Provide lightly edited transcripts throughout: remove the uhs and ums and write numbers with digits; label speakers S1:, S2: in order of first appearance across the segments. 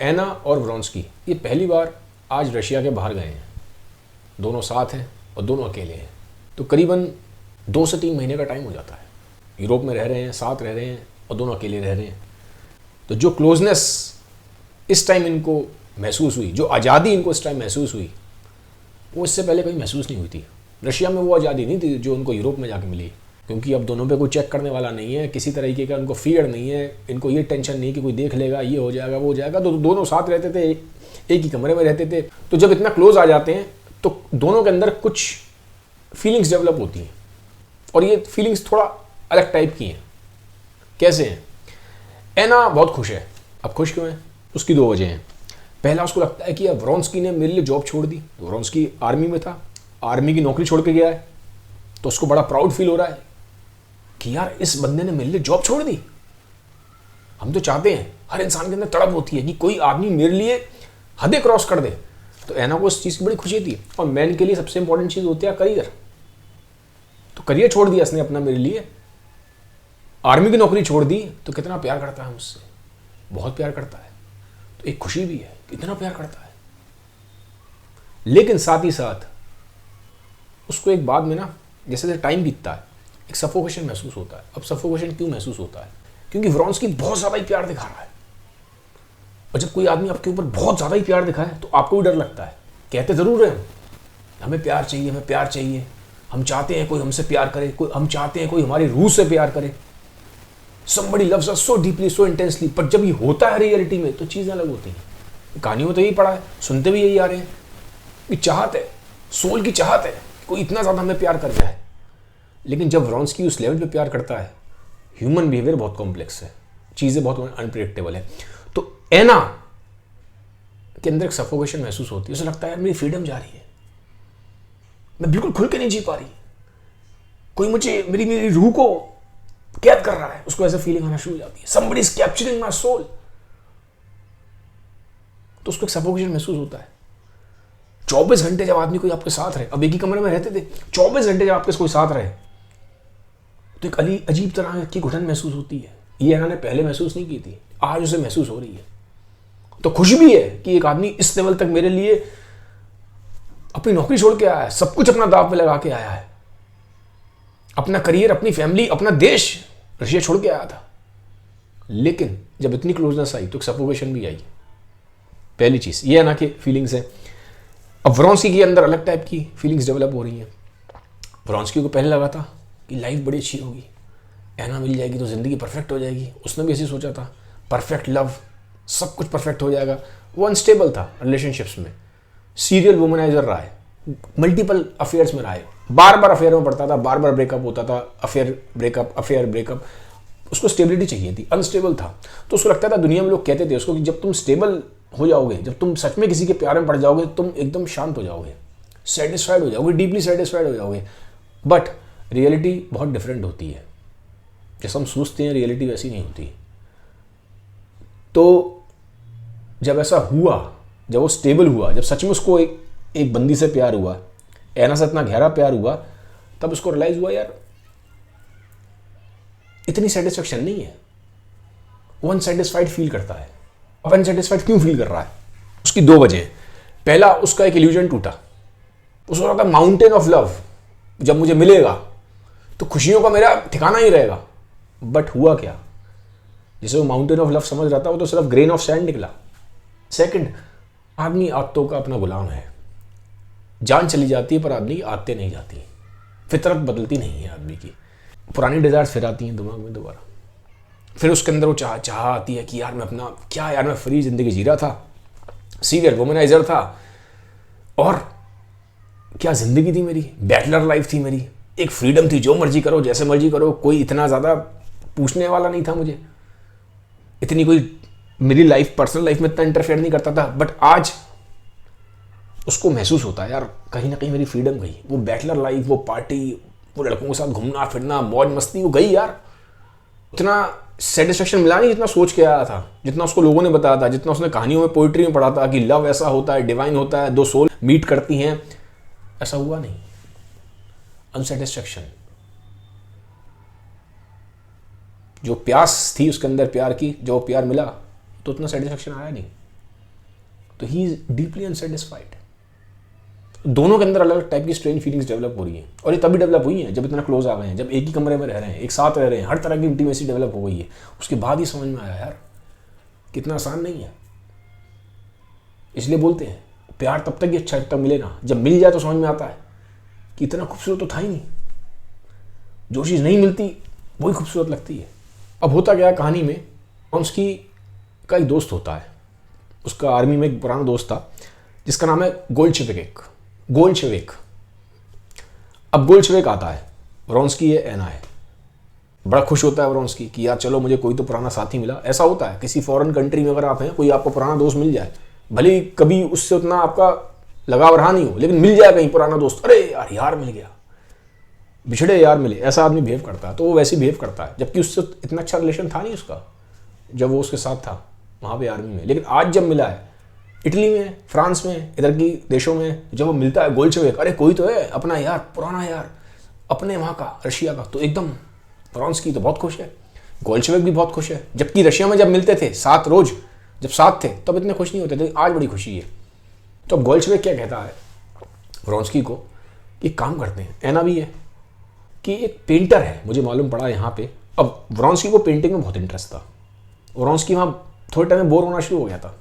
S1: एना और व्रोंस्की ये पहली बार आज रशिया के बाहर गए हैं। दोनों साथ हैं और दोनों अकेले हैं। तो करीबन 2 से 3 महीने का टाइम हो जाता है। यूरोप में रह रहे हैं, साथ रह रहे हैं और दोनों अकेले रह रहे हैं। तो जो क्लोजनेस इस टाइम इनको महसूस हुई, जो आज़ादी इनको इस टाइम महसूस हुई, वो इससे पहले कहीं महसूस नहीं हुई थी। रशिया में वो आज़ादी नहीं थी जो उनको यूरोप में जाके मिली, क्योंकि अब दोनों पे कोई चेक करने वाला नहीं है, किसी तरीके का उनको फियर नहीं है, इनको ये टेंशन नहीं कि कोई देख लेगा, ये हो जाएगा वो हो जाएगा। तो दोनों साथ रहते थे, एक ही कमरे में रहते थे। तो जब इतना क्लोज आ जाते हैं तो दोनों के अंदर कुछ फीलिंग्स डेवलप होती हैं, और ये फीलिंग्स थोड़ा अलग टाइप की हैं। कैसे हैं? एना बहुत खुश है। अब खुश क्यों है? उसकी 2 वजह हैं। पहला, उसको लगता है कि अब व्रोंस्की ने मेरे लिए जॉब छोड़ दी। व्रोंस्की आर्मी में था, आर्मी की नौकरी छोड़ के गया है, तो उसको बड़ा प्राउड फील हो रहा है कि यार इस बंदे ने मेरे लिए जॉब छोड़ दी। हम तो चाहते हैं, हर इंसान के अंदर तड़प होती है कि कोई आदमी मेरे लिए हदें क्रॉस कर दे। तो एना को इस चीज़ की बड़ी खुशी थी। और मैन के लिए सबसे इंपॉर्टेंट चीज़ होती है करियर। तो करियर छोड़ दिया इसने अपना मेरे लिए, आर्मी की नौकरी छोड़ दी। तो कितना प्यार करता है मुझसे, बहुत प्यार करता है। तो एक खुशी भी है, कितना प्यार करता है। लेकिन साथ ही साथ उसको एक बाद में ना, जैसे जैसे टाइम बीतता है, एक सफोकेशन महसूस होता है। अब सफोकेशन क्यों महसूस होता है? क्योंकि व्रोंस्की बहुत ज़्यादा ही प्यार दिखा रहा है। और जब कोई आदमी आपके ऊपर बहुत ज़्यादा ही प्यार दिखाए तो आपको भी डर लगता है। कहते ज़रूर हैं हमें प्यार चाहिए, हमें प्यार चाहिए, हम चाहते हैं कोई हमसे प्यार करे, हम चाहते हैं कोई हमारी रूह से प्यार करे। somebody loves us so deeply, so intensely। पर जब ये होता है रियलिटी में तो चीज़ें अलग होती हैं। कहानियों में तो यही पड़ा है, सुनते भी यही आ रहे हैं कि चाहत है, सोल की चाहत है, कोई इतना ज़्यादा हमें प्यार कर जाए। लेकिन जब व्रोंस्की उस लेवल पे प्यार करता है, ह्यूमन बिहेवियर बहुत कॉम्प्लेक्स है, चीज़ें बहुत अनप्रेडिक्टेबल है। तो एना के अंदर एक सफोकेशन महसूस होती है। उसे लगता है मेरी फ्रीडम जा रही है, मैं बिल्कुल खुल के नहीं जी पा रही, कोई मुझे मेरी रूह को कैद कर रहा है। उसको ऐसा फीलिंग आना शुरू हो जाती है, somebody is capturing my soul। तो उसको एक सफोकेशन महसूस होता है। 24 घंटे जब आदमी कोई आपके साथ रहे, अब एक ही कमरे में रहते थे, 24 घंटे जब आपके कोई साथ रहे तो एक अजीब तरह की घुटन महसूस होती है। ये इन्होंने पहले महसूस नहीं की थी, आज उसे महसूस हो रही है। तो खुश भी है कि एक आदमी इस लेवल तक मेरे लिए अपनी नौकरी छोड़ के आया है, सब कुछ अपना दांव पे लगा के आया है, अपना करियर, अपनी फैमिली, अपना देश रशिया छोड़ के आया था। लेकिन जब इतनी क्लोजनेस आई तो एक सफोकेशन भी आई। पहली चीज़ ये एना की फीलिंग्स है। अब व्रोंस्की के अंदर अलग टाइप की फीलिंग्स डेवलप हो रही हैं। व्रोंस्की को पहले लगा था कि लाइफ बड़ी अच्छी होगी, एना मिल जाएगी तो ज़िंदगी परफेक्ट हो जाएगी। उसने भी ऐसे सोचा था, परफेक्ट लव, सब कुछ परफेक्ट हो जाएगा। वो अनस्टेबल था रिलेशनशिप्स में, सीरियल वुमनाइजर रहा है, मल्टीपल अफेयर्स में रहा है, बार बार अफेयर में पड़ता था, बार बार ब्रेकअप होता था, अफेयर ब्रेकअप। उसको स्टेबिलिटी चाहिए थी, अनस्टेबल था। तो उसको लगता था, दुनिया में लोग कहते थे उसको कि जब तुम स्टेबल हो जाओगे, जब तुम सच में किसी के प्यार में पड़ जाओगे, तुम एकदम शांत हो जाओगे, सेटिस्फाइड हो जाओगे, डीपली सेटिस्फाइड हो जाओगे। बट रियलिटी बहुत डिफरेंट होती है। जैसा हम सोचते हैं रियलिटी वैसी नहीं होती। तो जब ऐसा हुआ, जब वो स्टेबल हुआ, जब सच में उसको एक बंदी से प्यार हुआ, एना से इतना गहरा प्यार हुआ, तब उसको रियलाइज हुआ यार इतनी सेटिस्फेक्शन नहीं है। वो अनसेटिस्फाइड फील करता है। अब अनसेटिस्फाइड क्यों फील कर रहा है? उसकी 2 वजह। पहला, उसका एक इल्यूजन टूटा। उसको लगा माउंटेन ऑफ लव जब मुझे मिलेगा तो खुशियों का मेरा ठिकाना ही रहेगा। बट हुआ क्या? जिसे वो माउंटेन ऑफ लव समझ रहा था, वो तो सिर्फ ग्रेन ऑफ सैंड निकला। सेकंड, आदमी आदतों का अपना गुलाम है। जान चली जाती है पर आदमी की आदतें नहीं जाती, फितरत बदलती नहीं है आदमी की। पुरानी डिजायर्स फिर आती हैं दिमाग में दोबारा। फिर उसके अंदर वो चाह आती है कि यार मैं अपना क्या, यार मैं फ्री जिंदगी जी रहा था, सीरियल वुमनाइजर था, और क्या जिंदगी थी मेरी, बैचलर लाइफ थी मेरी, एक फ्रीडम थी, जो मर्जी करो, जैसे मर्जी करो, कोई इतना ज़्यादा पूछने वाला नहीं था मुझे, इतनी कोई मेरी लाइफ, पर्सनल लाइफ में इतना इंटरफेयर नहीं करता था। बट आज उसको महसूस होता है यार कहीं ना कहीं मेरी फ्रीडम गई। वो बैचलर लाइफ, वो पार्टी, वो लड़कों के साथ घूमना फिरना, मौज मस्ती, वो गई यार। इतना सेटिस्फेक्शन मिला नहीं जितना सोच के आया था, जितना उसको लोगों ने बताया था, जितना उसने कहानियों में, पोइट्री में पढ़ा था कि लव ऐसा होता है, डिवाइन होता है, 2 सोल मीट करती हैं। ऐसा हुआ नहीं। अनसेटिस्फेक्शन, जो प्यास थी उसके अंदर प्यार की, जो प्यार मिला तो उतना सेटिस्फेक्शन आया नहीं। तो ही इज डीपली अनसेटिस्फाइड। दोनों के अंदर अलग अलग टाइप की स्ट्रेंज फीलिंग्स डेवलप हो रही हैं, और ये तभी डेवलप हुई हैं जब इतना क्लोज आ गए हैं, जब एक ही कमरे में रह रहे हैं, एक साथ रह रहे हैं, हर तरह की इंटीमेसी डेवलप हो गई है। उसके बाद ही समझ में आया यार कितना आसान नहीं है। इसलिए बोलते हैं प्यार तब तक ही अच्छा तब मिले ना, जब मिल जाए तो समझ में आता है कि इतना खूबसूरत तो था ही नहीं। जो चीज़ नहीं मिलती वही खूबसूरत लगती है। अब होता क्या कहानी में, उसकी का एक दोस्त होता है, उसका आर्मी में एक पुराना दोस्त था जिसका नाम है गोल्शेविक। अब गोल्शेविक आता है, व्रोंस्की है, एना है। बड़ा खुश होता है व्रोंस्की कि यार चलो मुझे कोई तो पुराना साथी मिला। ऐसा होता है किसी फॉरेन कंट्री में अगर आप हैं, कोई आपको पुराना दोस्त मिल जाए, भले ही कभी उससे उतना आपका लगाव रहा नहीं हो, लेकिन मिल जाए कहीं पुराना दोस्त, अरे यार मिल गया, बिछड़े यार मिले, ऐसा आदमी बिहेव करता है। तो वो वैसे बिहेव करता है, जबकि उससे इतना अच्छा रिलेशन था नहीं उसका जब वो उसके साथ था वहाँ पे आर्मी में। लेकिन आज जब मिला है इटली में, फ्रांस में, इधर की देशों में, जब वो मिलता है गोल्शेविक, अरे कोई तो है अपना यार, पुराना यार, अपने वहाँ का, रशिया का, तो एकदम व्रोंस्की तो बहुत खुश है, गोल्शेविक भी बहुत खुश है। जबकि रशिया में जब मिलते थे साथ, रोज जब साथ थे तब इतने खुश नहीं होते थे, आज बड़ी खुशी है। तो अब गोल्शेविक क्या कहता है व्रोंस्की को कि काम करते हैं, एना भी है कि एक पेंटर है, मुझे मालूम पड़ा यहाँ पे। अब व्रोंस्की को पेंटिंग में बहुत इंटरेस्ट था। व्रोंस्की वहाँ थोड़े टाइम में बोर होना शुरू हो गया था,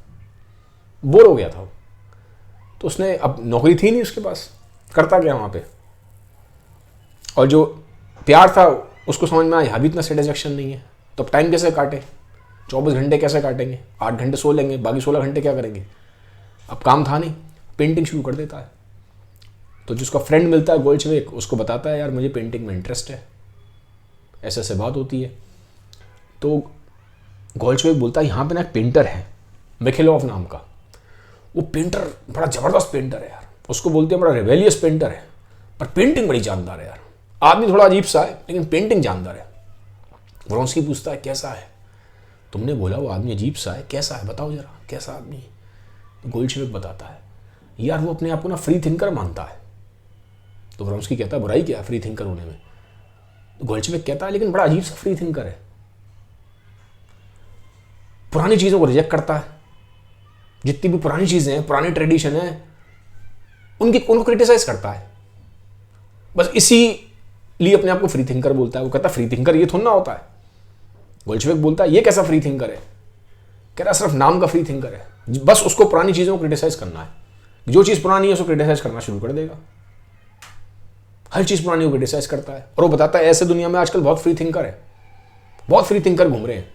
S1: बोर हो गया था। तो उसने, अब नौकरी थी नहीं उसके पास, करता क्या वहाँ पे, और जो प्यार था उसको समझ में आया यहाँ भी इतना सेटिस्फेक्शन नहीं है, तो अब टाइम कैसे काटे, 24 घंटे कैसे काटेंगे, 8 घंटे सो लेंगे, बाकी 16 घंटे क्या करेंगे। अब काम था नहीं, पेंटिंग शुरू कर देता है। तो जिसका फ्रेंड मिलता है गोल्शेविक, उसको बताता है यार मुझे पेंटिंग में इंटरेस्ट है, ऐसे ऐसे बात होती है। तो गोल्शेविक बोलता है यहाँ पे ना एक पेंटर है मिखेलोव नाम का, वो पेंटर बड़ा ज़बरदस्त पेंटर है यार, उसको बोलते हैं बड़ा रेबेलियस पेंटर है, पर पेंटिंग बड़ी जानदार है यार। आदमी थोड़ा अजीब सा है लेकिन पेंटिंग जानदार है। व्रोंस्की पूछता है कैसा है, तुमने बोला वो आदमी अजीब सा है, कैसा है बताओ जरा, कैसा आदमी है। तो गोल्शेविक बताता है यार वो अपने आप को ना फ्री थिंकर मानता है। तो व्रोंस्की कहता है बुराई क्या है फ्री थिंकर होने में। तो गोल्शेविक कहता है लेकिन बड़ा अजीब सा फ्री थिंकर है, पुरानी चीज़ों को रिजेक्ट करता है, जितनी भी पुरानी चीज़ें हैं, पुरानी ट्रेडिशन है, उनको क्रिटिसाइज करता है। बस इसी लिए अपने आप को फ्री थिंकर बोलता है। वो कहता है फ्री थिंकर ये थोड़ा ना होता है। गोल्शेविक बोलता है ये कैसा फ्री थिंकर है, कह रहा सिर्फ नाम का फ्री थिंकर है, बस उसको पुरानी चीज़ों को क्रिटिसाइज करना है, जो चीज़ पुरानी है उसको क्रिटिसाइज करना शुरू कर देगा, हर चीज़ पुरानी को क्रिटिसाइज करता है। और वो बताता है ऐसे दुनिया में आजकल बहुत फ्री थिंकर है, बहुत फ्री थिंकर घूम रहे हैं,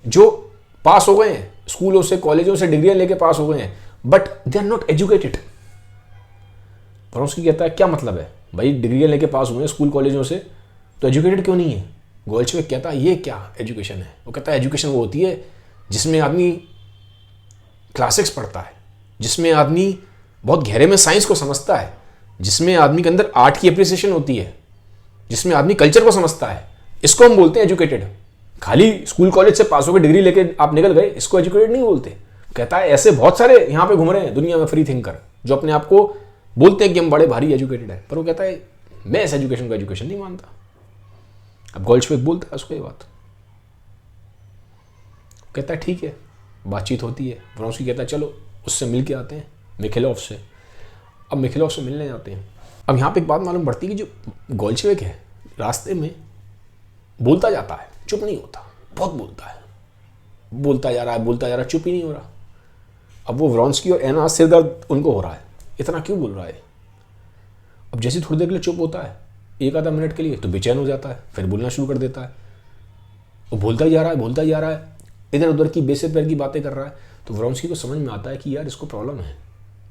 S1: जो पास हो गए हैं स्कूलों से, कॉलेजों से, डिग्रियां लेके पास हो गए हैं, but they are not educated. Vronsky कहता है क्या मतलब है भाई, डिग्रियां लेके पास हुए हैं स्कूल कॉलेजों से, तो एजुकेटेड क्यों नहीं है। गोल्शेविक कहता है ये क्या एजुकेशन है। वो कहता है एजुकेशन वो होती है जिसमें आदमी क्लासिक्स पढ़ता है, जिसमें आदमी बहुत गहरे में साइंस को समझता है, जिसमें आदमी के अंदर आर्ट की एप्रिसिएशन होती है, जिसमें आदमी कल्चर को समझता है, इसको हम बोलते हैं एजुकेटेड। खाली स्कूल कॉलेज से पास होकर डिग्री लेके आप निकल गए, इसको एजुकेटेड नहीं बोलते। कहता है ऐसे बहुत सारे यहाँ पे घूम रहे हैं दुनिया में फ्री थिंकर, जो अपने आप को बोलते हैं कि हम बड़े भारी एजुकेटेड है, पर वो कहता है मैं इस एजुकेशन को एजुकेशन नहीं मानता। अब गोल्शेविक बोलता है उसको ये बात, कहता है ठीक है, बातचीत होती है। व्रोंस्की कहता है चलो उससे मिल के आते हैं, मिखेलोव से। अब मिखेलोव से मिलने जाते हैं। अब यहाँ पे एक बात मालूम पड़ती है कि जो गोल्शेविक है रास्ते में बोलता जाता है, चुप नहीं होता, बहुत बोलता है, बोलता जा रहा है, चुप ही नहीं हो रहा। अब वो व्रोंस्की और एना सिर दर्द उनको हो रहा है, इतना क्यों बोल रहा है। अब जैसे थोड़ी देर के लिए चुप होता है, एक आधा मिनट के लिए, तो बेचैन हो जाता है, फिर बोलना शुरू कर देता है। वो बोलता ही जा रहा है, इधर उधर की बेसिक पैर की बातें कर रहा है। तो व्रोंस्की को समझ में आता है कि यार इसको प्रॉब्लम है।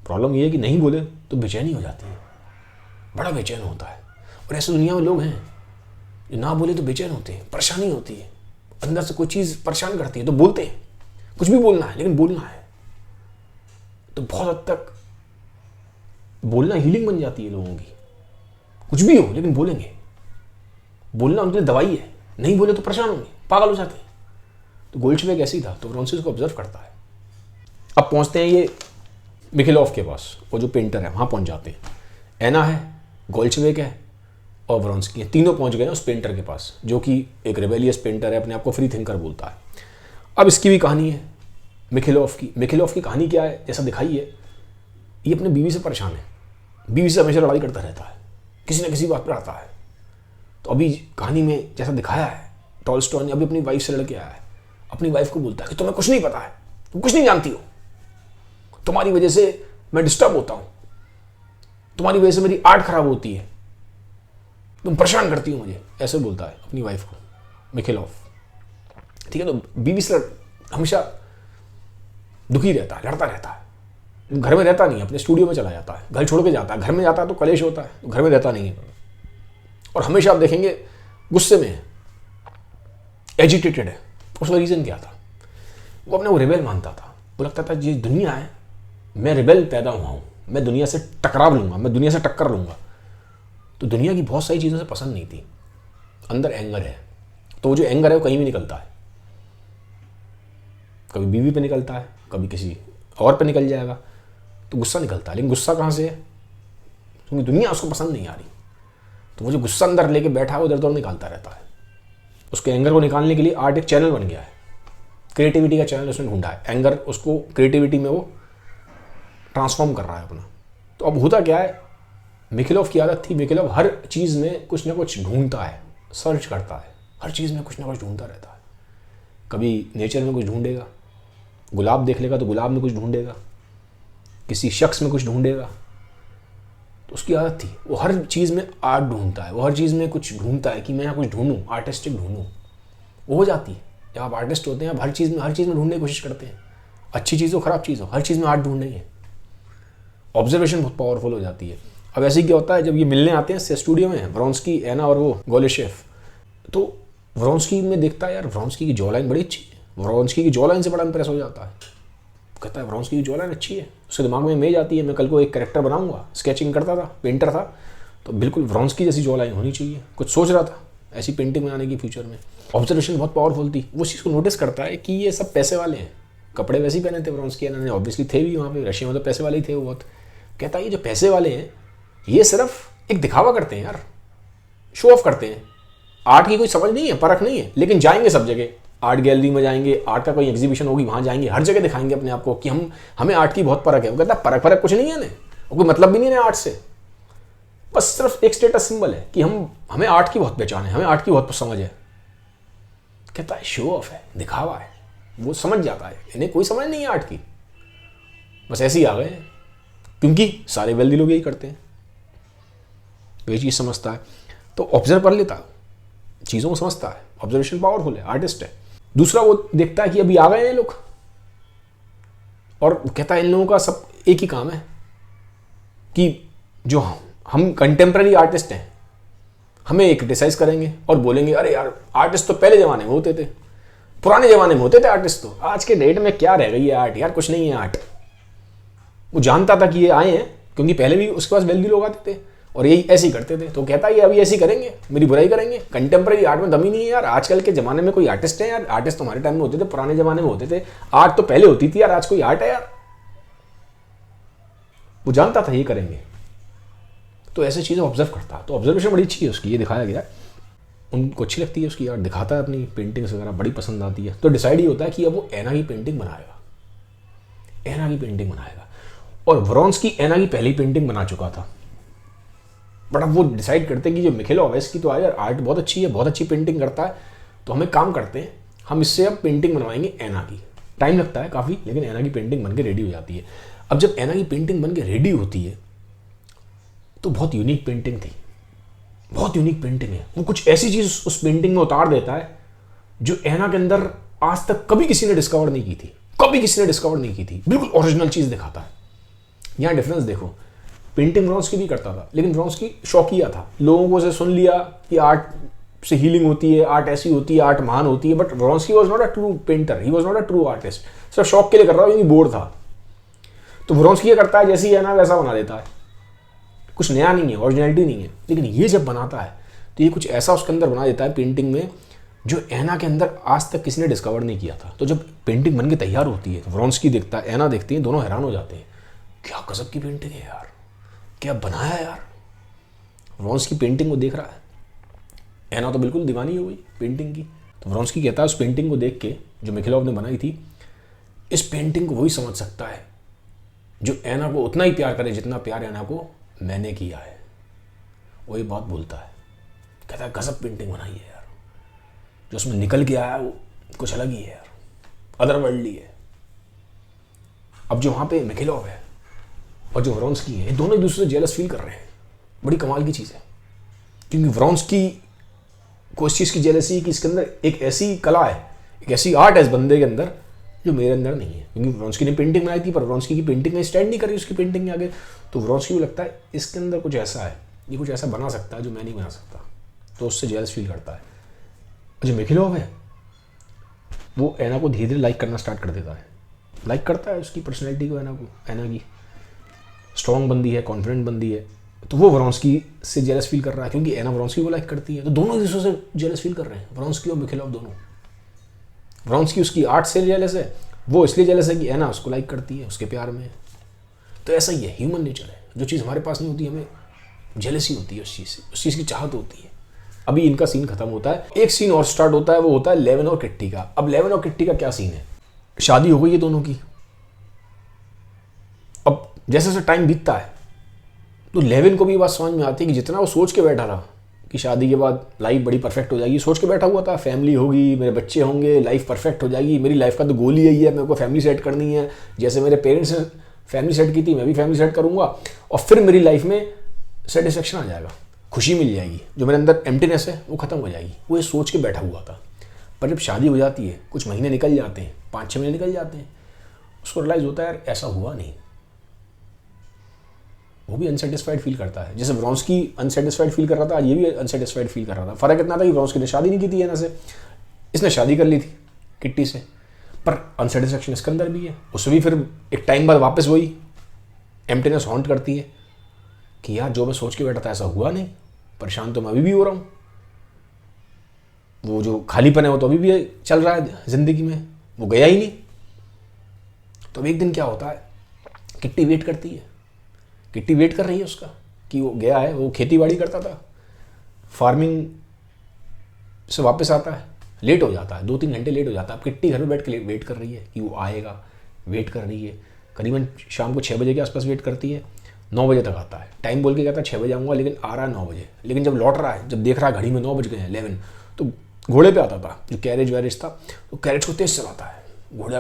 S1: प्रॉब्लम ये है कि नहीं बोले तो बेचैनी हो जाती है, बड़ा बेचैन होता है। और ऐसे दुनिया में लोग हैं जो ना बोले तो बेचैन होते हैं, परेशानी होती है, अंदर से कोई चीज़ परेशान करती है तो बोलते हैं। कुछ भी बोलना है लेकिन बोलना है, तो बहुत हद तक बोलना हीलिंग बन जाती है लोगों की। कुछ भी हो लेकिन बोलेंगे, बोलना उनके लिए दवाई है, नहीं बोले तो परेशान होंगे, पागल हो जाते हैं। तो गोल्शेविक ऐसे ही था, तो व्रोंस्की को ऑब्जर्व करता है। अब पहुंचते हैं ये मिखेलोव के पास, वो जो पेंटर है वहां पहुंच जाते हैं। एना है, गोल्शेविक है और व्रोंस्की है, तीनों पहुंच गए उस पेंटर के पास, जो कि एक रेबेलियस पेंटर है, अपने आप को फ्री थिंकर बोलता है। अब इसकी भी कहानी है, मिखिलोफ की कहानी क्या है, जैसा दिखाई है, ये अपने बीवी से परेशान है, बीवी से हमेशा लड़ाई करता रहता है, किसी न किसी बात पर आता है। तो अभी कहानी में जैसा दिखाया है, टॉल्स्टॉय ने अभी अपनी वाइफ से लड़के आया है, अपनी वाइफ को बोलता है कि तुम्हें कुछ नहीं पता है, तुम कुछ नहीं जानती हो, तुम्हारी वजह से मैं डिस्टर्ब होता हूं, तुम्हारी वजह से मेरी आर्ट खराब होती है, तुम परेशान करती हो मुझे, ऐसे बोलता है अपनी वाइफ को मिखिलोफ। ठीक है, तो बीवी से हमेशा दुखी रहता है, लड़ता रहता है, घर में रहता नहीं है, अपने स्टूडियो में चला जाता है, घर छोड़ के जाता है, घर में जाता है तो कलेश होता है, तो घर में रहता नहीं है, और हमेशा आप देखेंगे गुस्से में है, एजिटेटेड है। उसका रीज़न क्या था, वो अपने को रिबेल मानता था, वो लगता था ये दुनिया है, मैं रिबेल पैदा हुआ हूँ, मैं दुनिया से टकराव लूँगा, मैं दुनिया से टक्कर लूँगा। तो दुनिया की बहुत सारी चीज़ों से पसंद नहीं थी, अंदर एंगर है, तो वो जो एंगर है वो कहीं भी निकलता है, कभी बीवी पे निकलता है, कभी किसी और पे निकल जाएगा, तो गुस्सा निकलता है। लेकिन गुस्सा कहाँ से है, क्योंकि दुनिया उसको पसंद नहीं आ रही, तो वो जो गुस्सा अंदर लेके बैठा है वो इधर उधर निकालता रहता है। उसके एंगर को निकालने के लिए आर्ट एक चैनल बन गया है, क्रिएटिविटी का चैनल उसने ढूंढा है, एंगर उसको क्रिएटिविटी में वो ट्रांसफॉर्म कर रहा है अपना। तो अब होता क्या है, मिखिलोफ की आदत थी, मिखिलोफ हर चीज़ में कुछ ना कुछ ढूंढता है, सर्च करता है, हर चीज़ में कुछ ना कुछ ढूंढता रहता है। कभी नेचर में कुछ ढूंढेगा, गुलाब देख लेगा तो गुलाब में कुछ ढूंढेगा, किसी शख्स में कुछ ढूंढेगा। तो उसकी आदत थी, वो हर चीज़ में आर्ट ढूंढता है, वो हर चीज़ में कुछ ढूंढता है कि मैं यहाँ कुछ ढूंढूं, आर्टिस्टिक ढूंढूं। वो हो जाती है जब आप आर्टिस्ट होते हैं, आप हर चीज़ में ढूंढने की कोशिश करते हैं, अच्छी चीज़ हो खराब चीज़ हो, हर चीज़ में आर्ट ढूंढनी है। ऑब्जर्वेशन बहुत पावरफुल हो जाती है। अब ऐसे ही क्या होता है, जब ये मिलने आते हैं स्टूडियो में, व्रोंस्की, एना और वो गोलेशेफ, तो व्रोंस्की में देखता है यार व्रोंस्की की जॉ लाइन बड़ी अच्छी है, व्रोंस्की की जॉ लाइन से बड़ा इंप्रेस हो जाता है, कहता है व्रोंस्की की जॉ लाइन अच्छी है। उसके दिमाग में इमेज आती है, मैं कल को एक कैरेक्टर बनाऊंगा, स्केचिंग करता था, पेंटर था, तो बिल्कुल व्रोंस्की जैसी जॉ लाइन होनी चाहिए, कुछ सोच रहा था ऐसी पेंटिंग बनाने की फ्यूचर में। ऑब्जर्वेशन बहुत पावरफुल थी, वो चीज़ को नोटिस करता है कि ये सब पैसे वाले हैं, कपड़े वैसे ही पहने थे व्रोंस्की, ने ऑब्वियसली थे भी वहाँ पे, रशिया में तो पैसे वाले ही थे वो बहुत। कहता है ये जो पैसे वाले हैं ये सिर्फ एक दिखावा करते हैं यार, शो ऑफ करते हैं, आर्ट की कोई समझ नहीं है, परख नहीं है, लेकिन जाएंगे सब जगह, आर्ट गैलरी में जाएंगे, आर्ट का कोई एग्जीबिशन होगी वहाँ जाएंगे, हर जगह दिखाएंगे अपने आप को कि हमें आर्ट की बहुत परख है। वो कहता है परख कुछ नहीं है ना, कोई मतलब भी नहीं है आर्ट से, बस सिर्फ एक स्टेटस सिंबल है कि हमें आर्ट की बहुत पहचान है, हमें आर्ट की बहुत समझ है। कहता है शो ऑफ है, दिखावा है, वो समझ जाता है, इन्हें कोई समझ नहीं है आर्ट की, बस ऐसे ही आ गए, क्योंकि सारे वेल्दी लोग यही करते हैं। ये चीज़ समझता है तो ऑब्जर्व कर लेता है, चीज़ों को समझता है, ऑब्जर्वेशन पावरफुल है, आर्टिस्ट है। दूसरा वो देखता है कि अभी आ गए हैं लोग, और कहता है इन लोगों का सब एक ही काम है कि जो हम कंटेम्प्रेरी आर्टिस्ट हैं, हमें एक क्रिटिसाइज करेंगे और बोलेंगे अरे यार आर्टिस्ट तो पहले ज़माने में होते थे, पुराने ज़माने में होते थे आर्टिस्ट, तो आज के डेट में क्या रह गई है आर्ट, यार कुछ नहीं है आर्ट। वो जानता था कि ये आए हैं क्योंकि पहले भी उसके पास वेल्दी लोग आते थे और यही ऐसे ही करते थे, तो कहता है ये अभी ऐसे ही करेंगे, मेरी बुराई करेंगे, कंटेम्प्रेरी आर्ट में दम ही नहीं है यार, आजकल के ज़माने में कोई आर्टिस्ट है यार, आर्टिस्ट तो हमारे टाइम में होते थे, पुराने ज़माने में होते थे, आर्ट तो पहले होती थी यार, आज कोई आर्ट है यार। वो जानता था ये करेंगे, तो ऐसी चीज़ें ऑब्जर्व करता है। तो ऑब्जर्वेशन बड़ी अच्छी है उसकी, ये दिखाया गया, उनको अच्छी लगती है उसकी आर्ट, दिखाता है अपनी पेंटिंग्स वगैरह बड़ी पसंद आती है। तो डिसाइड ये होता है कि अब वो एना की पेंटिंग बनाएगा, एना की पेंटिंग बनाएगा। और व्रोंस्की एना की पहली पेंटिंग बना चुका था, बट अब वो डिसाइड करते हैं कि जो मिखिलोव है इसकी तो यार आर्ट बहुत अच्छी है, बहुत अच्छी पेंटिंग करता है, तो हम एक काम करते हैं, हम इससे अब पेंटिंग बनवाएंगे एना की। टाइम लगता है काफ़ी, लेकिन एना की पेंटिंग बन के रेडी हो जाती है। अब जब एना की पेंटिंग बन के रेडी होती है तो बहुत यूनिक पेंटिंग थी, बहुत यूनिक पेंटिंग है। वो कुछ ऐसी चीज़ उस पेंटिंग में उतार देता है जो एना के अंदर आज तक कभी किसी ने डिस्कवर नहीं की थी, कभी किसी ने डिस्कवर नहीं की थी, बिल्कुल ओरिजिनल चीज़ दिखाता है। यहाँ डिफरेंस देखो, पेंटिंग व्रोंस्की भी करता था, लेकिन व्रोंस्की शौकिया था, लोगों को से सुन लिया कि आर्ट से हीलिंग होती है, आर्ट ऐसी होती है, आर्ट महान होती है, but Vronsky was not a true painter, he was not a true artist, सिर्फ शौक के लिए कर रहा हो क्योंकि बोर था। तो व्रोंस्की क्या करता है, जैसी है ना वैसा बना देता है, कुछ नया नहीं है, ओरिजिनलिटी नहीं है। लेकिन ये जब बनाता है तो ये कुछ ऐसा उसके अंदर बना देता है पेंटिंग में जो एना के अंदर आज तक किसी ने डिस्कवर नहीं किया था। तो जब पेंटिंग बन के तैयार होती है तो व्रोंस्की देखता है, एना देखती है, दोनों हैरान हो जाते हैं, क्या गजब की पेंटिंग है यार, क्या बनाया यार। व्रोंस्की पेंटिंग को देख रहा है, एना तो बिल्कुल दीवानी हो गई पेंटिंग की। तो व्रोंस्की कहता है उस पेंटिंग को देख के जो मिखिलोव ने बनाई थी इस पेंटिंग को वही समझ सकता है जो ऐना को उतना ही प्यार करे जितना प्यार ऐना को मैंने किया है। वो ये बात बोलता है, कहता है गजब पेंटिंग बनाई है यार, जो उसमें निकल के आया वो कुछ अलग ही है यार, अदरवर्ल्डली है। अब जो वहाँ पे मिखिलोव है और जो व्रोंस्की है, दोनों एक दूसरे से जेलस फील कर रहे हैं। बड़ी कमाल की चीज़ है, क्योंकि व्रोंस्की को इस चीज़ की जेलसी है कि इसके अंदर एक ऐसी कला है, एक ऐसी आर्ट है इस बंदे के अंदर जो मेरे अंदर नहीं है। क्योंकि व्रोंस्की ने पेंटिंग बनाई थी, पर व्रोंस्की की पेंटिंग में स्टैंड नहीं करी उसकी पेंटिंग के आगे, तो व्रोंस्की को लगता है इसके अंदर कुछ ऐसा है, ये कुछ ऐसा बना सकता है जो मैं नहीं बना सकता, तो उससे जेलस फील करता है। जो मिखिलोव है वो ऐना को धीरे धीरे लाइक करना स्टार्ट कर देता है, लाइक करता है उसकी पर्सनैलिटी को, ऐना की स्ट्रॉन्ग बंदी है, कॉन्फिडेंट बंदी है। तो वो व्रोंस्की से जेलस फील कर रहा है क्योंकि ऐना व्रोंस्की को लाइक करती है, तो दोनों एक दूसरे से जेलस फील कर रहे हैं, व्रोंस्की और मिखिलोव दोनों। व्रोंस्की उसकी आर्ट से जेलस है, वो इसलिए जेलस है कि ऐना उसको लाइक करती है, उसके प्यार में है। तो ऐसा ही है, ह्यूमन नेचर है, जो चीज़ हमारे पास नहीं होती हमें जेलसी होती है उस चीज़ से, उस चीज़ की चाहत होती है। अभी इनका सीन खत्म होता है, एक सीन और स्टार्ट होता है, वो होता है लेविन और किट्टी का। अब लेविन और किट्टी का क्या सीन है, शादी हो गई है दोनों की। अब जैसे जैसे टाइम बीतता है तो लेविन को भी बात समझ में आती है कि जितना वो सोच के बैठा था कि शादी के बाद लाइफ बड़ी परफेक्ट हो जाएगी, सोच के बैठा हुआ था, फैमिली होगी, मेरे बच्चे होंगे, लाइफ परफेक्ट हो जाएगी, मेरी लाइफ का तो गोल ही यही है, मेरे को फैमिली सेट करनी है, जैसे मेरे पेरेंट्स ने फैमिली सेट की थी मैं भी फैमिली सेट करूँगा, और फिर मेरी लाइफ में सेटिस्फेक्शन आ जाएगा, खुशी मिल जाएगी, जो मेरे अंदर एम्प्टीनेस है वो खत्म हो जाएगी। वो ये सोच के बैठा हुआ था। पर जब शादी हो जाती है, कुछ महीने निकल जाते हैं, 5-6 महीने निकल जाते हैं, उसको रियलाइज़ होता है यार ऐसा हुआ नहीं। वो भी अनसेटिस्फाइड फील करता है, जैसे व्रोंस्की अनसेटिस्फाइड फील कर रहा था, ये भी अनसेटिस्फाइड फील कर रहा था। फ़र्क इतना था कि व्रोंस्की ने शादी नहीं की थी ऐना से, इसने शादी कर ली थी किट्टी से, पर अनसेटिस्फैक्शन इसके अंदर भी है। उससे भी फिर एक टाइम बाद वापस वही एम्प्टीनेस हॉन्ट करती है कि यार जो मैं सोच के बैठा था ऐसा हुआ नहीं, परेशान तो मैं अभी भी हो रहा हूँ, वो जो खालीपन है वो तो अभी भी चल रहा है ज़िंदगी में, वो गया ही नहीं। तो एक दिन क्या होता है, किट्टी वेट करती है, किट्टी वेट कर रही है उसका कि वो गया है, वो खेती बाड़ी करता था, फार्मिंग से वापस आता है, लेट हो जाता है, 2-3 घंटे लेट हो जाता है। अब किट्टी घर में बैठ के वेट कर रही है कि वो आएगा, वेट कर रही है, करीबन शाम को 6 बजे के आसपास वेट करती है, 9 बजे तक आता है। टाइम बोल के कहता है 6 बजे आऊँगा, लेकिन आ रहा है 9 बजे। लेकिन जब लौट रहा है, जब देख रहा है घड़ी में 9 बज गए हैं 11, तो घोड़े पे आता था, जो कैरेज वैरेज था, तो कैरेज को तेज़ चलाता है,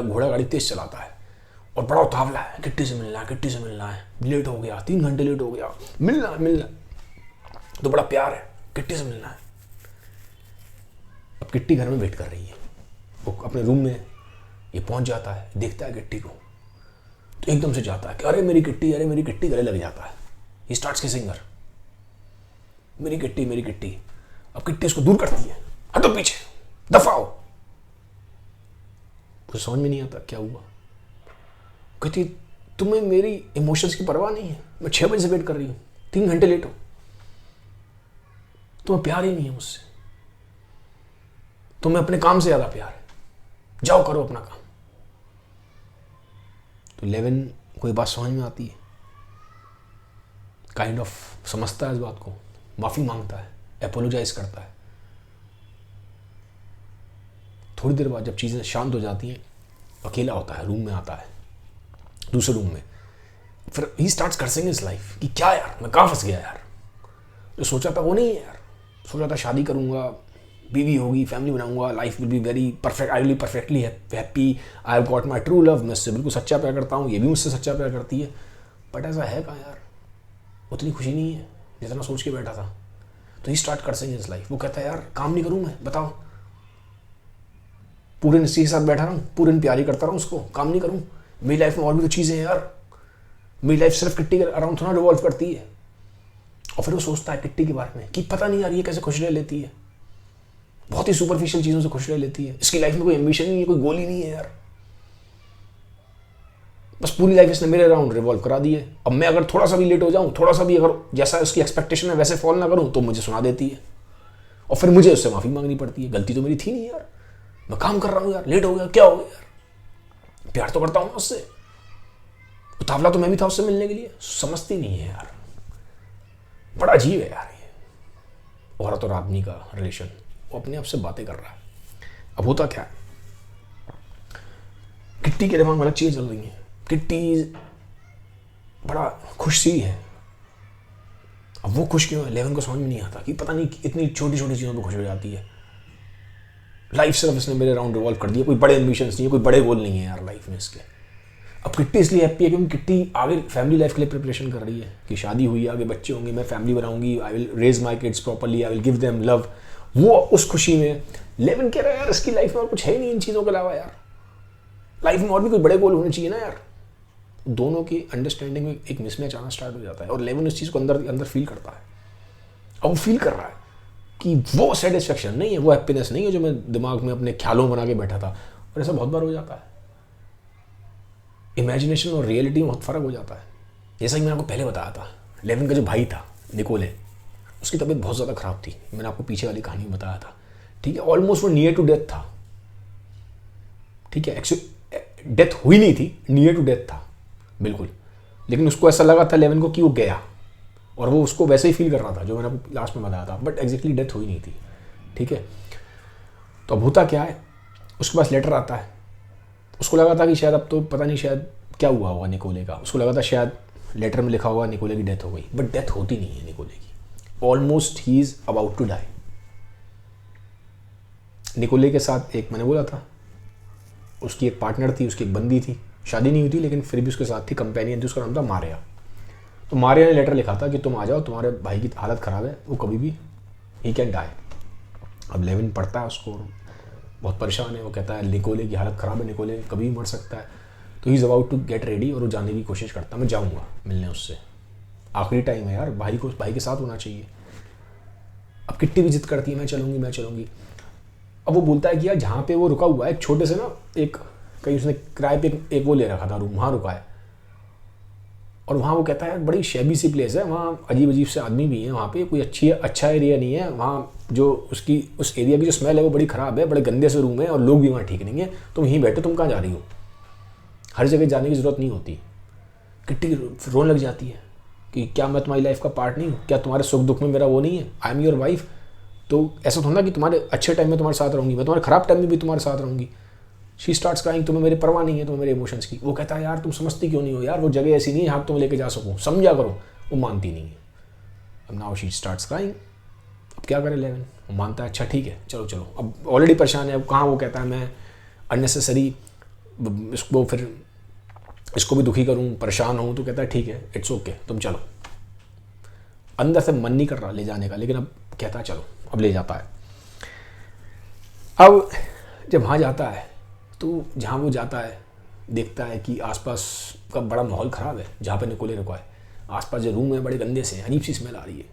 S1: घोड़ा गाड़ी तेज़ चलाता है, और बड़ा उतावला है, किट्टी से मिलना है, किट्टी से मिलना है, लेट हो गया, 3 घंटे लेट हो गया, मिलना तो बड़ा प्यार है, किट्टी से मिलना है। अब किट्टी घर में वेट कर रही है, वो अपने रूम में ये पहुंच जाता है, देखता है किट्टी को, तो एकदम से जाता है कि अरे मेरी किट्टी, अरे मेरी किट्टी, गले लग जाता है। ही स्टार्ट्स किसिंग हर, मेरी किट्टी, मेरी किट्टी। अब किट्टी उसको दूर करती है, हटो पीछे, दफाओ। मुझे समझ में नहीं आता क्या हुआ। कहती तुम्हें मेरी इमोशंस की परवाह नहीं है, मैं 6 बजे से वेट कर रही हूँ, 3 घंटे लेट हो, तुम्हें प्यार ही नहीं है मुझसे, तुम्हें अपने काम से ज़्यादा प्यार है, जाओ करो अपना काम। तो लेविन को ये बात समझ में आती है, काइंड ऑफ समझता है इस बात को, माफ़ी मांगता है, एपोलोजाइज करता है। थोड़ी देर बाद जब चीज़ें शांत हो जाती हैं, अकेला होता है, रूम में आता है, दूसरे रूम में, फिर he starts cursing his life कि क्या यार मैं कहाँ फंस गया यार, जो सोचा था वो नहीं है यार। सोचा था शादी करूँगा, बीवी होगी, फैमिली बनाऊंगा, life will be very perfect, I will be perfectly happy, I have got my true love, मैं उससे बिल्कुल सच्चा प्यार करता हूँ, ये भी मुझसे सच्चा प्यार करती है, बट ऐसा है कहाँ यार, उतनी खुशी नहीं है जितना सोच के बैठा था। तो ही स्टार्ट कर्सिंग हिज लाइफ। वो कहता है यार काम नहीं करूँ मैं, बताओ, पूरे दिन इसी के साथ बैठा रहूँ, पूरे दिन प्यार ही करता रहूँ उसको, काम नहीं करूँ, मेरी लाइफ में और भी तो चीज़ें हैं यार, मेरी लाइफ सिर्फ किट्टी के अराउंड थोड़ा रिवॉल्व करती है। और फिर वो सोचता है किट्टी के बारे में कि पता नहीं यार ये कैसे खुश रह लेती है, बहुत ही सुपरफिशियल चीज़ों से खुश रह लेती है, इसकी लाइफ में कोई एम्बिशन नहीं है, कोई गोल ही नहीं है यार, बस पूरी लाइफ इसने मेरे अराउंड रिवॉल्व करा दी है। अब मैं अगर थोड़ा सा भी लेट हो जाऊँ, थोड़ा सा भी अगर जैसा उसकी एक्सपेक्टेशन है वैसे फॉल ना करूँ, तो मुझे सुना देती है, और फिर मुझे उससे माफ़ी मांगनी पड़ती है। गलती तो मेरी थी नहीं यार, मैं काम कर रहा हूँ यार, लेट हो गया, क्या हो गया यार, प्यार तो करता हूँ उससे, उतावला तो मैं भी था उससे मिलने के लिए, समझती नहीं है यार। बड़ा अजीब है यार ये औरत और आदमी का रिलेशन, वो अपने आप से बातें कर रहा है। अब होता क्या है, किट्टी के दिमाग में अलग चीज़ें चल रही हैं। किट्टी बड़ा खुश सी है। अब वो खुश क्यों है, 11 को समझ में नहीं आता कि पता नहीं इतनी छोटी छोटी चीज़ों पर खुश हो जाती है। लाइफ सिर्फ इसने मेरे राउंड रिवॉल्व कर दिया, कोई बड़े एम्बिशंस नहीं है, कोई बड़े गोल नहीं है यार लाइफ में इसके। अब किट्टी इसलिए हैप्पी है क्योंकि किट्टी आगे फैमिली लाइफ के लिए प्रिपरेशन कर रही है कि शादी हुई, आगे बच्चे होंगे, मैं फैमिली बनाऊंगी, I will raise my kids properly, I will give them love. वो उस खुशी में 11 कह रहा है यार इसकी लाइफ में और कुछ है नहीं इन चीज़ों के अलावा यार, लाइफ में और भी कोई बड़े गोल होने चाहिए ना यार। दोनों की अंडरस्टैंडिंग में एक मिसमैच आना स्टार्ट हो जाता है और 11 उस चीज़ को अंदर फील करता है। अब वो फील कर रहा है कि वो सेटिस्फेक्शन नहीं है, वो हैप्पीनेस नहीं है जो मैं दिमाग में अपने ख्यालों बना के बैठा था। और ऐसा बहुत बार हो जाता है, इमेजिनेशन और रियलिटी में बहुत फ़र्क हो जाता है। जैसा कि मैंने आपको पहले बताया था, 11 का जो भाई था निकोले, उसकी तबीयत बहुत ज़्यादा ख़राब थी, मैंने आपको पीछे वाली कहानी में बताया था। ठीक है, ऑलमोस्ट वो नियर टू डेथ था। ठीक है, एक्चुअली डेथ हुई नहीं थी, नियर टू डेथ था बिल्कुल, लेकिन उसको ऐसा लगा था 11 को कि वो गया, और वो उसको वैसे ही फील कर रहा था जो मैंने आपको लास्ट में बताया था, बट एग्जैक्टली डेथ हुई नहीं थी। ठीक है, तो अब होता क्या है, उसके पास लेटर आता है। उसको लगा था कि शायद अब तो पता नहीं शायद क्या हुआ होगा निकोले का, उसको लगा था शायद लेटर में लिखा हुआ निकोले की डेथ हो गई, बट डेथ होती नहीं है निकोले की। Almost he is about to die. Nikolai के साथ एक, मैंने बोला था उसकी एक पार्टनर थी, उसकी एक बंदी थी, शादी नहीं हुई थी लेकिन फिर भी उसके साथ थी, कंपेनियन थी, उसका नाम था मारिया। तो मारिया ने लेटर लिखा था कि तुम आ जाओ, तुम्हारे भाई की हालत ख़राब है, वो कभी भी ही कैन डाई। अब 11 पढ़ता है उसको, बहुत परेशान है, वो कहता है निकोले की हालत ख़राब है, निकोले कभी भी मर सकता है। तो he is about to get ready, और वो जाने की कोशिश करता है, मैं जाऊँगा मिलने उससे, आखिरी टाइम है यार, भाई के साथ होना चाहिए। अब किट्टी भी जिद करती है मैं चलूँगी। अब वो बोलता है कि यार जहाँ पे वो रुका हुआ है, एक छोटे से ना, एक कहीं उसने किराए पे एक वो ले रखा था रूम, वहाँ रुका है। और वहाँ वो कहता है यार बड़ी शैबी सी प्लेस है, वहाँ अजीब से आदमी भी हैं, वहाँ पे कोई अच्छा एरिया नहीं है, वहाँ जो उस एरिया की जो स्मेल है वो बड़ी ख़राब है, बड़े गंदे से रूम है और लोग भी वहाँ ठीक नहीं है, तुम यहीं बैठो, तुम कहाँ जा रही हो, हर जगह जाने की ज़रूरत नहीं होती। किट्टी रोने लग जाती है कि क्या मैं तुम्हारी लाइफ का पार्ट नहीं हूँ, क्या तुम्हारे सुख दुख में मेरा वो नहीं है, आई एम योर वाइफ। तो ऐसा थोड़ा कि तुम्हारे अच्छे टाइम में तुम्हारे साथ रहूँगी, मैं तुम्हारे ख़राब टाइम में भी तुम्हारे साथ रहूँगी। शी स्टार्ट्स क्राइंग, तुम्हें मेरी परवाह नहीं है, तुम्हें मेरे इमोशंस की। वो कहता है यार तुम समझती क्यों नहीं हो यार, वो जगह ऐसी नहीं है जहाँ तुम्हें लेके जा सकूँ, समझा करो। वो मानती नहीं है। अब नाउ शी स्टार्ट्स क्राइंग। अब क्या करे 11, वो मानता है अच्छा ठीक है चलो। अब ऑलरेडी परेशान है, अब कहाँ वो कहता है मैं अननेसेसरी इसको फिर इसको भी दुखी करूँ, परेशान हूँ, तो कहता है ठीक है इट्स ओके तुम चलो। अंदर से मन नहीं कर रहा ले जाने का, लेकिन अब कहता है चलो, अब ले जाता है। अब जब वहाँ जाता है तो जहाँ वो जाता है देखता है कि आसपास का बड़ा माहौल ख़राब है, जहाँ पे निकोले रुका है। आसपास जो रूम है बड़े गंदे से, अजीब सी स्मेल आ रही है,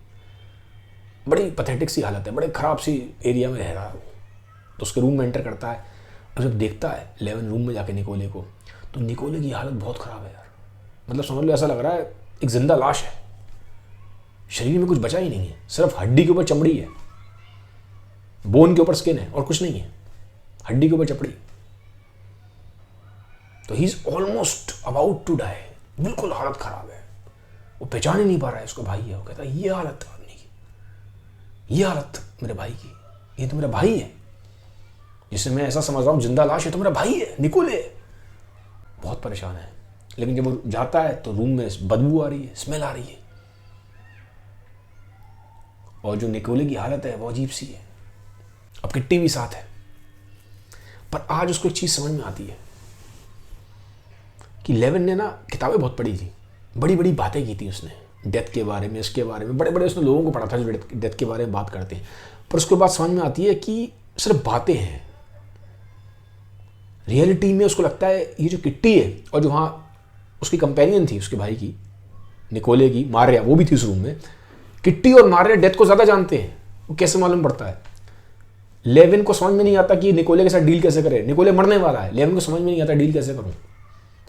S1: बड़ी पैथेटिक सी हालत है, बड़े ख़राब सी एरिया में रह रहा है वो। तो उसके रूम में एंटर करता है और जब देखता है 11 रूम में जाके निकोले को, तो निकोले की हालत बहुत ख़राब है यार। मतलब समझ लो ऐसा लग रहा है एक जिंदा लाश है, शरीर में कुछ बचा ही नहीं है, सिर्फ हड्डी के ऊपर चमड़ी है, बोन के ऊपर स्किन है और कुछ नहीं है, हड्डी के ऊपर चमड़ी। तो he is almost about to die, बिल्कुल हालत ख़राब है, वो पहचान ही नहीं पा रहा है उसका भाई है। वो कहता है ये हालत आदमी की, ये हालत मेरे भाई की, ये तो मेरा भाई है जिसे मैं ऐसा समझ रहा हूँ जिंदा लाश है, तो मेरा भाई है निकोले। बहुत परेशान है, लेकिन जब वो जाता है तो रूम में बदबू आ रही है, स्मेल आ रही है, और जो निकोले की हालत है वो अजीब सी है। अब किट्टी भी साथ है, पर आज उसको एक चीज़ समझ में आती है कि 11 ने ना किताबें बहुत पढ़ी थी, बड़ी बड़ी बातें की थी उसने, डेथ के बारे में, इसके बारे में, बड़े बड़े उसने लोगों को पढ़ा था जो डेथ के बारे में बात करते हैं। पर उसके बाद समझ में आती है कि सिर्फ बातें हैं, रियलिटी में उसको लगता है ये जो किट्टी है और जो वहाँ उसकी कंपेनियन थी उसके भाई की, निकोले की, मारिया, वो भी थी उस रूम में। किट्टी और मारिया डेथ को ज़्यादा जानते हैं। वो कैसे मालूम पड़ता है, 11 को समझ में नहीं आता कि निकोले के साथ डील कैसे करे, निकोले मरने वाला है, 11 को समझ में नहीं आता डील कैसे करूँ।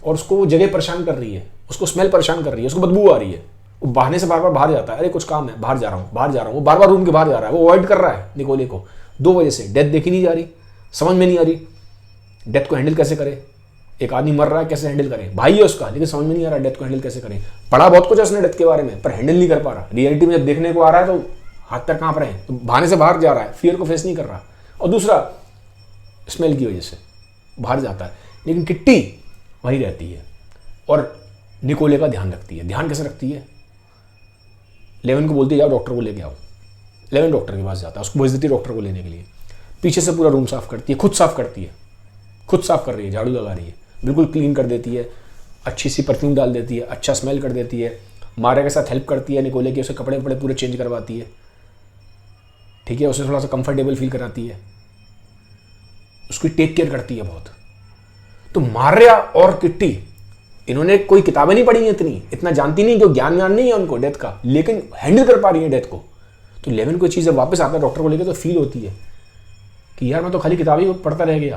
S1: और उसको वो जगह परेशान कर रही है, उसको स्मेल परेशान कर रही है, उसको बदबू आ रही है, वो बहाने से बार बार बाहर जाता है, अरे कुछ काम है बाहर जा रहा हूँ, वो बार बार रूम के बाहर जा रहा है, वो अवॉइड कर रहा है निकोले को 2 वजह से। डेथ देखी नहीं जा रही, समझ में नहीं आ रही डेथ को हैंडल कैसे करे, एक आदमी मर रहा है कैसे हैंडल करे, भाई है उसका लेकिन समझ में नहीं आ रहा डेथ को हैंडल कैसे करें। पढ़ा बहुत कुछ है उसने डेथ के बारे में, पर हैंडल नहीं कर पा रहा। रियलिटी में जब देखने को आ रहा है तो हाथ पैर कांप रहे हैं, तो बहाने से बाहर जा रहा है, फियर को फेस नहीं कर रहा। और दूसरा स्मेल की वजह से बाहर जाता है। लेकिन किट्टी वही रहती है और निकोले का ध्यान रखती है। ध्यान कैसे रखती है? लेवन को बोलती है जाओ डॉक्टर को लेके आओ। लेवन डॉक्टर के पास जाता है, उसको भेज देती है डॉक्टर को लेने के लिए। पीछे से पूरा रूम साफ करती है, खुद साफ करती है, खुद साफ कर रही है, झाड़ू लगा रही है, बिल्कुल क्लीन कर देती है, अच्छी सी परफ्यूम डाल देती है, अच्छा स्मेल कर देती है। मारिया के साथ हेल्प करती है निकोले के, उसे कपड़े वपड़े पूरे चेंज करवाती है, ठीक है, उसे थोड़ा सा कंफर्टेबल फील कराती है, उसकी टेक केयर करती है बहुत। तो मारिया और किट्टी इन्होंने कोई किताबें नहीं पढ़ी हैं, इतना जानती नहीं, जो ज्ञान नहीं है उनको डेथ का, लेकिन हैंडल कर पा रही है डेथ को। तो लेवन को चीज़ें वापस आता है डॉक्टर को लेकर तो फील होती है कि यार मैं तो खाली किताब ही पढ़ता रह गया,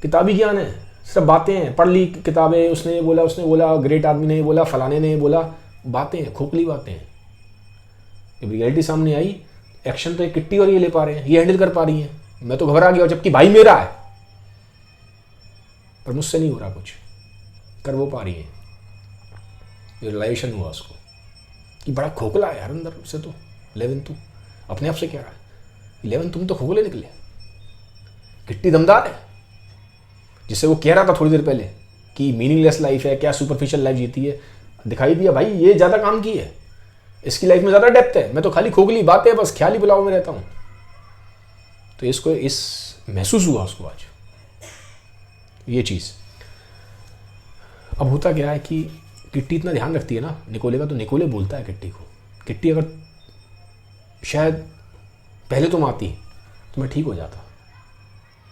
S1: किताबी ज्ञान है, सिर्फ बातें हैं, पढ़ ली किताबें, उसने बोला, ग्रेट आदमी ने बोला, फलाने ने बोला, बातें हैं, खोखली बातें हैं। जब रियलिटी सामने आई, एक्शन तो एक किट्टी और ये ले पा रहे हैं, ये हैंडल कर पा रही हैं। मैं तो घबरा गया, जबकि भाई मेरा है, पर मुझसे नहीं हो रहा कुछ, कर वो पा रही है। ये रियलाइजेशन हुआ उसको कि बड़ा खोखला है यार अंदर से। तो लेवन तू अपने आप से कह रहा है, लेवन तुम तो खोखले निकले, किट्टी दमदार है। जिससे वो कह रहा था थोड़ी देर पहले कि मीनिंगलेस लाइफ है, क्या सुपरफिशियल लाइफ जीती है, दिखाई दिया भाई ये ज़्यादा काम की है, इसकी लाइफ में ज़्यादा डेप्थ है। मैं तो खाली खोखली बातें, बस ख्याली बुलाओ में रहता हूँ। तो इसको इस महसूस हुआ उसको आज ये चीज़। अब होता क्या है कि किट्टी इतना ध्यान रखती है ना निकोले का, तो निकोले बोलता है किट्टी को, किट्टी अगर शायद पहले तुम आती तो मैं ठीक हो जाता।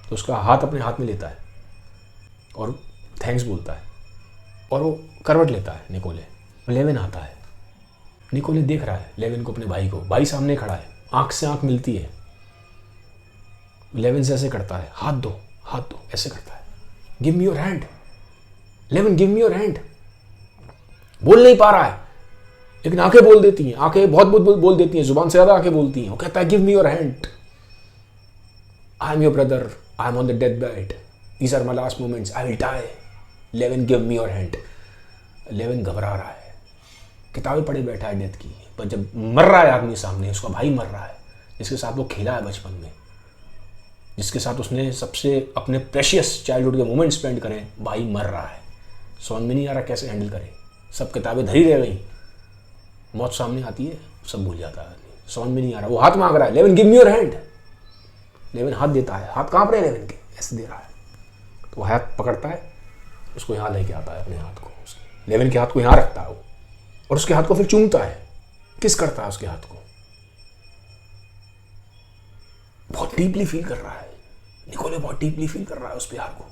S1: तो उसका हाथ अपने हाथ में लेता है और थैंक्स बोलता है और वो करवट लेता है निकोले। लेवन आता है, निकोले देख रहा है लेवन को, अपने भाई को, भाई सामने खड़ा है, आंख से आंख मिलती है। लेवन से ऐसे करता है, हाथ दो ऐसे करता है, give me your hand Levan, give me your hand. बोल नहीं पा रहा है लेकिन आंखें बोल देती हैं, आंखें बहुत बोल देती हैं, जुबान से ज्यादा आंखें बोलती हैं। वो कहता है give me your hand, I am your brother, I am on the death bed, these are my last moments, I will die, Levin give me your hand. Levin घबरा रहा है, किताबें पढ़े बैठा है डेथ की, पर जब मर रहा है आदमी सामने, उसका भाई मर रहा है, जिसके साथ वो खेला है बचपन में, जिसके साथ उसने सबसे अपने प्रेशियस चाइल्डहुड के मोमेंट स्पेंड करें, भाई मर रहा है। समझ में नहीं आ रहा कैसे हैंडल करे, सब किताबें धरी रह गई, मौत सामने आती है, सब भूल जाता है आदमी, समझ में नहीं आ रहा। वो हाथ मांग रहा है, लेवन गिव मी योर हैंड। लेवन हाथ देता है, हाथ कांप रहे हैं लेवन के, ऐसे दे रहा है। तो वो हाथ पकड़ता है, उसको यहाँ लेके आता है, अपने हाथ को, लेवन के हाथ को यहाँ रखता है वो, और उसके हाथ को फिर चूमता है, किस करता है उसके हाथ को। बहुत डीपली फील कर रहा है निकोले, बहुत डीपली फील कर रहा है उस प्यार को।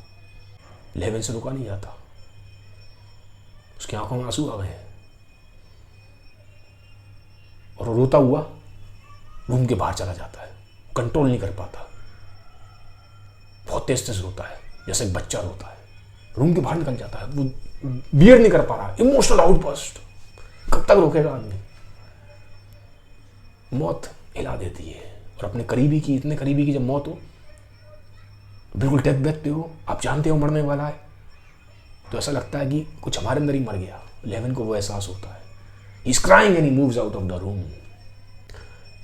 S1: लेवन से रुका नहीं जाता, उसकी आंखों में आंसू आ गए हैं और वो रोता हुआ रूम के बाहर चला जाता है, कंट्रोल नहीं कर पाता, बहुत तेज तेज रोता है जैसे एक बच्चा रोता है, रूम के बाहर निकल जाता है। वो बियर नहीं कर पा रहा, इमोशनल आउटबर्स्ट, कब तक रोकेगा आदमी। मौत हिला देती है, और अपने करीबी की, इतने करीबी की जब मौत हो, बिल्कुल डेथ बेड पे हो, आप जानते हो मरने वाला है, तो ऐसा लगता है कि कुछ हमारे अंदर ही मर गया। लेवन को वो एहसास होता है, he is crying and he moves out of the room.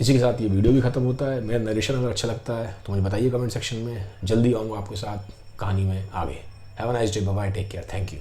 S1: इसी के साथ ये वीडियो भी खत्म होता है। मेरा नरेशन अगर अच्छा लगता है तो मुझे बताइए कमेंट सेक्शन में, जल्दी आऊँगा आपके साथ कहानी में आगे। Have a nice day, bye bye, take care, thank you.